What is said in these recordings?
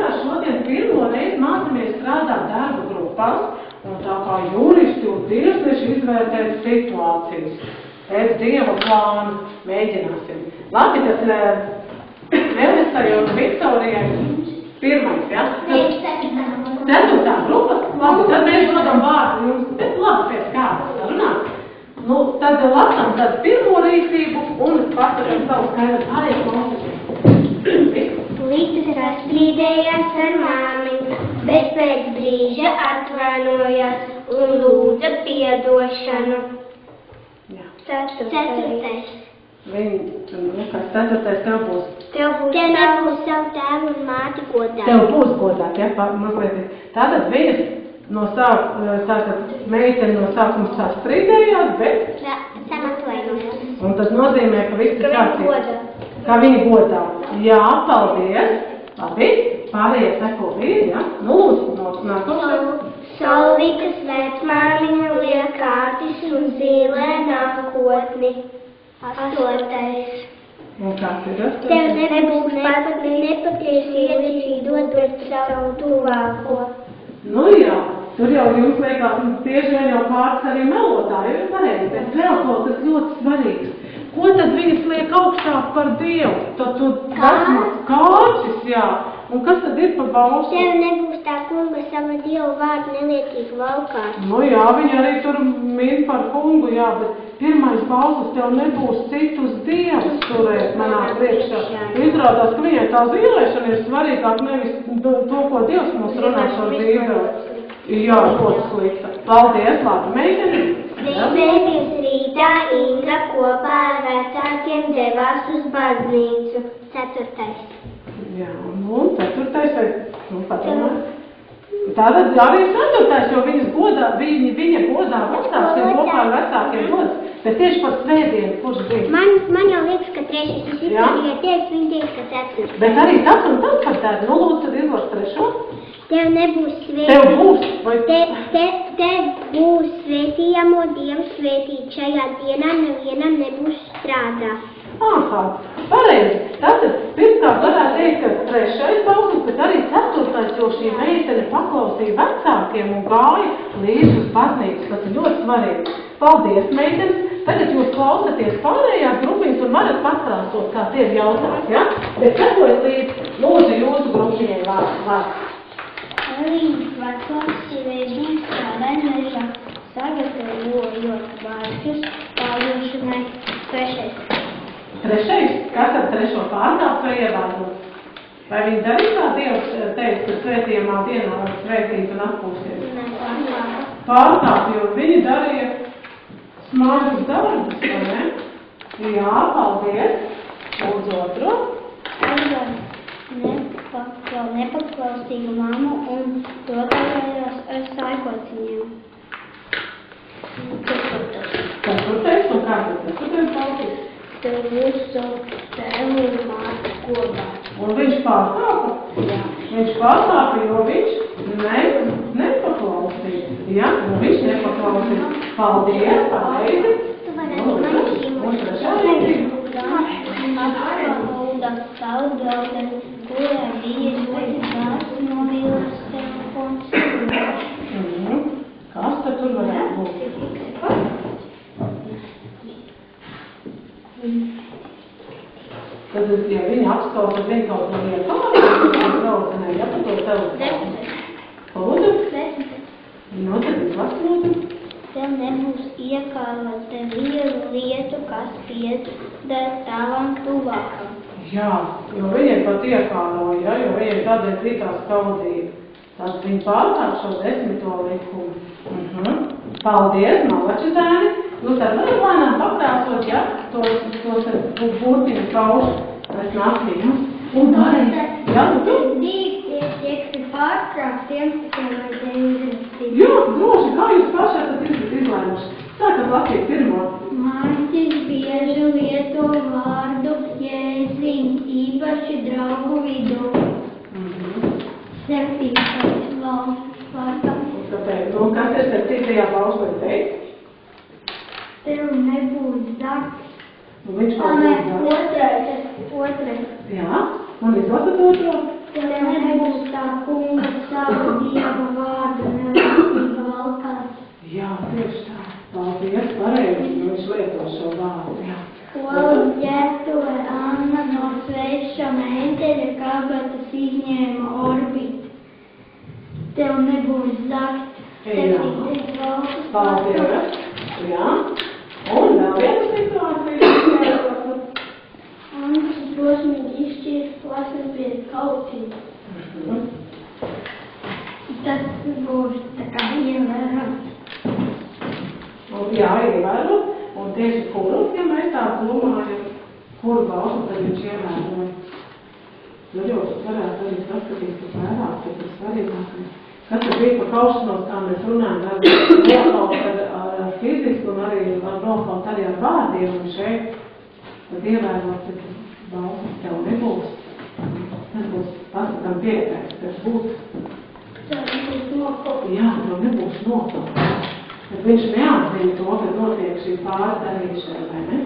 Rīgā šodien pirmo reizi mācāmies strādāt darba grupās, un tā kā juristi un tiesneši izvērtēt situācijas. Pēc Dieva plāna mēģināsim. Labi, tad Melisai un Viktorijai pirmais, ja? Ceturtā grupa? Labi, tad mēs dodam vārdu jums, bet labi pēc kādas sarunāt. Nu, tad lasām tad pirmo rīcību un pasaram savu skaidru pārējais klausīties. Lītas sastrīdējās ar māmiņu, bet pēc brīža atvainojās un lūdza piedošanu. Jā. Ceturtais. Kas ceturtais tev būs? Tev nebūs savu tēvu un māti godāt. Tev būs godāt, ja, mazliet. Tātad viņa tātad meitene no sākuma sastrīdējās, bet... Atvainojās. Un tas nozīmē, ka viss ir kārtībā. Kā viņa godā. Jā, paldies. Labi, pārējie seko līdzi, ja? Nu, lūdzu, nākošais. Solvitas vecmāmiņa liek kārtis un zīlē nākotni. Astotais. Un kāds ir tas? Tev nebūs nepatiesība dodot savu tuvāko. Nu jā, tur jau jums liekas, bieži vien jau kārtas arī melotāji ir pareizi, bet vēl kaut kas ļoti svarīgs. Ko tad viņas liek augstāk par Dievu? Tad tu kārtas, jā. Un kas tad ir par balsu? Tev nebūs tā kunga sava Dieva vārdu nelietīgi valkāt. Nu jā, viņa arī tur min par kungu, jā, bet pirmais balsus tev nebūs citus dievus turēt manā priekšā. Izrādās, ka viņai tā zīlēšana ir svarīgāk nevis to, ko Dievs mums runā par Bībeli. Jā, ļoti slikta. Paldies, labi, meiteni. Svētdienas rītā Inga kopā ar vecākiem devās uz baznīcu. Ceturtais. Jā, nu, ceturtais vai, nu, padomā. Tātad arī ceturtais, jo viņa godā vecāks ir kopā ar vecākiem gods. Bet tieši par svētdienu, kurš bija? Man jau liekas, ka trešais. Es tikai teicu, viņa teica, ka ceturtais. Bet arī tas un tas par tādu. Nu, lūdzu, tad izlas trešo. Tev nebūs svētījamo. Tev būs, vai? Tev būs svētījamo Dievu svētīt. Šajā dienā nevienam nebūs strādāt. Aha, pareizi. Tātad, pirmkārt varētu teikt, ka trešais balsus, bet arī ceturtais, jo šī meitene paklausīja vecākiem un gāja līdz uz baznīcu. Tas ir ļoti svarīgi. Paldies, meitenes. Tagad jūs klausaties pārējās grupiņas un varat pastāstot, kā tie ir jautājumi, ja? Bet sekojiet līdz, lūdzu, jūsu grupiņai vārds. Līdz vecāks sievietņiem strādāja mežā, sagatavojot vārķus pārdošanai. Trešais? Kas ar trešo pārkāpt vai ievērot? Vai viņi darīja kā Dievs teica, ka svētījumā dienā var svētīt un atpūsties? Pārkāpt, jo viņi darīja smagus darbus, vai ne? Jā, paldies. Lūdzu otro. Nepaklausīgu mammu un dodājās ar saikociņiem. Ceturtais un kāds ir ceturtais balsis? Tev būs savu tēvu un māti godāt. Un viņš pārkāpa? Jā. Viņš pārkāpa, jo viņš nepaklausīja. Ja? Un viņš nepaklausīja. Paldies, pareizi. Un trešā rīcība. Atpalda savu draudeni, kurai bija ļoti dārgs mobilais telefons. Kas tad tur varētu būt? Tad, ja viņa apskauj, tad viņa kaut ko liek draudzenē, ja par to telefonu. Lūdzu? Nu, tad izlasūdzu. Tev nebūs iekārlota vielu lietu, kas pieder tavam tuvākam. Jā, jo viņai pat iekāroja, ja, jo viņai tādēļ likās skaudība. Tad viņa pārkāp šo 10. likumu. Paldies, malačitēni. Jūs ar vēl lēnām pakrāsot, ja, tos būtiņu kaušu. Es nākīju. Un arī, ja, tu? Tiek pārkrāptiem, tikai vai te Jā, droši, kā jūs paši esat izlēmuši? Sākat lasīt pirmo. Mārķis bieži lieto vārdu jēziņ, īpaši draugu vidū. Septītais vārds. Un kas ir septītajā balsā teikt? Tev nebūs darbs. Un viņš kaut ko dara. Otrais. Jā, un izlasat otro. Tev nebūs tā kunga savu Dieva vārdu nelasība valkās. Jā, tieši tā. Paldies, pareizi, viņš lieto šo vārdu. Jā. Olu ģērbtuve Anna no sveiša mēģeļa kabatas izņēma orbīti. Tev nebūs zakt. Jā. Paldies. Jā. Un vēl viena situācija. Andrs drosmīgi izšķirs plasmas pie kautību. Tas būs tā kā ievērams. Jā, ievēro. Un tieši kuru, ja mēs tā domājam, kuru balsu tad viņš ievēroja. Nu, jūs varētu arī saskatīties vairāk, tas ir svarīgākais. Kas tad bija par kaušanos, kā mēs runājam, var nokaut ar fizisku un arī var nokaut arī ar vārdiem. Un šeit tad ievērot, ka balsas tev nebūs. Tas būs pasatam pieteikts, tas būs. Tev nebūs nokaut. Jā, tev nebūs nokaut. Bet viņš neatzina to, ka notiek šī pārdarīšana, vai ne?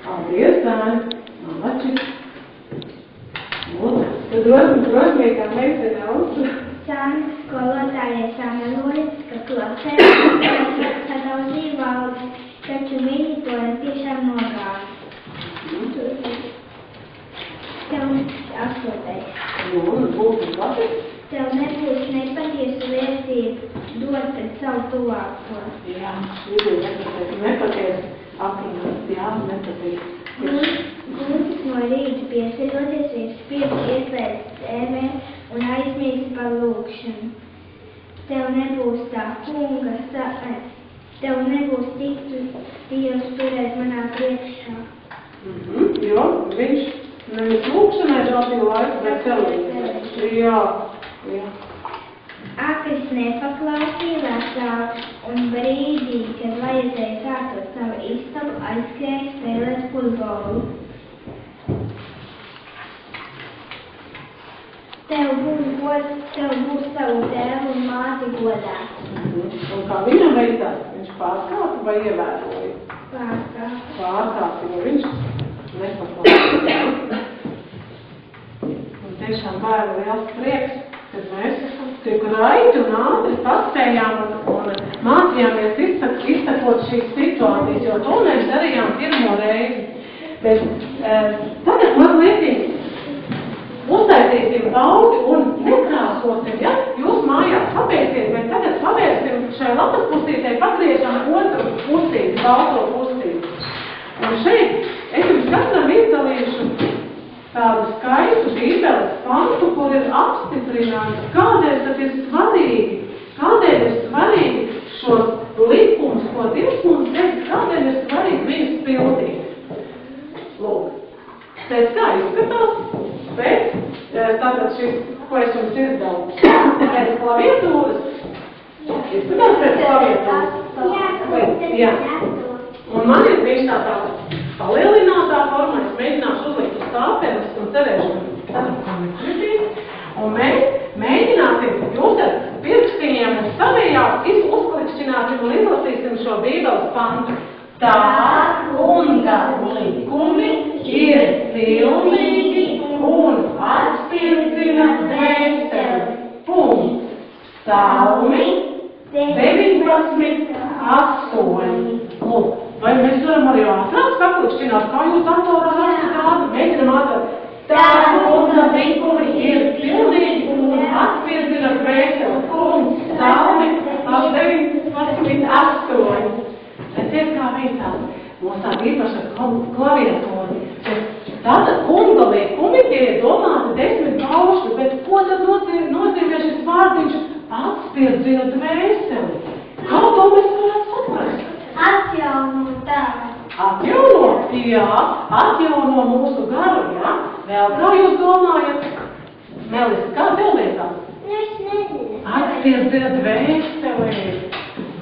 Paldies, Dāni! Malači! Tad drosmīgā meitene un... Sāns skolotājai sameloja, ka klasē sadauzīja valdi, taču viņi to tiešām nogāja. Tev astotais. Un būs labi? Tev nebūs nepatiesu vērtību dot pret savu tuvāko. Jā, šī bija nepatiesa aprinās, jā, nepatiesa. Gūtis no rīta piesaļoties ir spiests iespējas tēmē un aizmirst par lūkšanu. Tev nebūs tā kunga, tev nebūs tiktu Dievs turēt manā priekšā. Jo, viņš nevis lūkšanai veltīja laiku, bet celīties. Jā. Akris nepaklausīja vecāks un brīdī, kad vajadzēja kārtot savu istabu, aizskrēja spēlēt futbolu. Tev būs savu tēvu un māti godā. Un kā viņam veicās? Viņš pārkāpa vai ievēroja? Pārkāpa, jo viņš nepaklausīja. Un tiešām bērnu liels prieks, kad mēs tik raiti un ātri paspējām un mācījāmies izsakot šīs situācijas, jo to mēs darījām pirmo reizi. Bet tagad man lietīgi uztaisīsim daudzi un nekrāsosim, ja? Jūs mājās papēsiet, bet tagad pavērsim šai lapas pusītei, pagriežam otru pusīti, balto pusīti. Un šeit es jums katram izdalīšu tādu skaistu bībeles pantu, kur ir apstiprināts, kādēļ tad ir svarīgi šos likumus, ko Dievs mums teica, kādēļ ir svarīgi viņus pildīt. Lūk, pēc kā izskatās, pēc tātad šis, ko es jums izdevu, pēc klaviatūras, izskatās pēc klaviatūras. Jā. Un man ir viņš tā palielinātā formā, es mēģināšu uzlikt uz tāpenes un cerēšu, ka nekritīs. Un mēs mēģināsim jūs ar pirkstiņiem un savējās uzklikšķināsim un izlasīsim šo bībeles pantu. Tā kunga likumi ir pilnīgi un atspirdzina dvēseli. Punkts. Psalmi 19, 8. Lūk. Vai mēs varam arī ātrāk saklikšķināt, kā jūs datorā rakstāt ātri? Mēģinam ātrāk. Tā kunga likumi ir pilnīgi un atspirdzina dvēseli. Punkts. Psalmi 19, 8. Redziet, kā veicās. Mums tāda īpaša klaviatūra. Tātad kunga likumi tie ir domāti 10 paušļi, bet ko tad nozīmē šis vārdiņš atspirdzina dvēseli? Kā to mēs varētu saprast? Atjauno tādu. Atjauno? Jā, atjauno mūsu garu, jā. Vēl kā jūs domājat? Melis, kā tev lietās? Es nezinu. Atspirdzina dvēseli.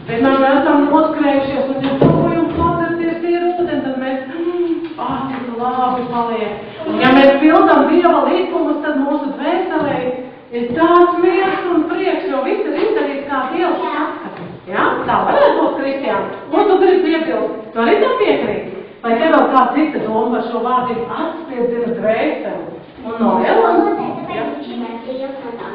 Vienmēr mēs esam noskrējušies un joprojām klausēties tie ūdeni, tad mēs, cik labi paliek. Un ja mēs pildam Dieva likumus, tad mūsu dvēselē ir tāds miers un prieks, jo viss ir izdarīts, kā Dievs saka. Jā? Tā varētu būt, Kristiāna. Ko tu gribi piebilst? Tu arī tam piekrīt? Vai tev vēl kā cita doma par šo vārdu atspirdzina dvēseli? Un no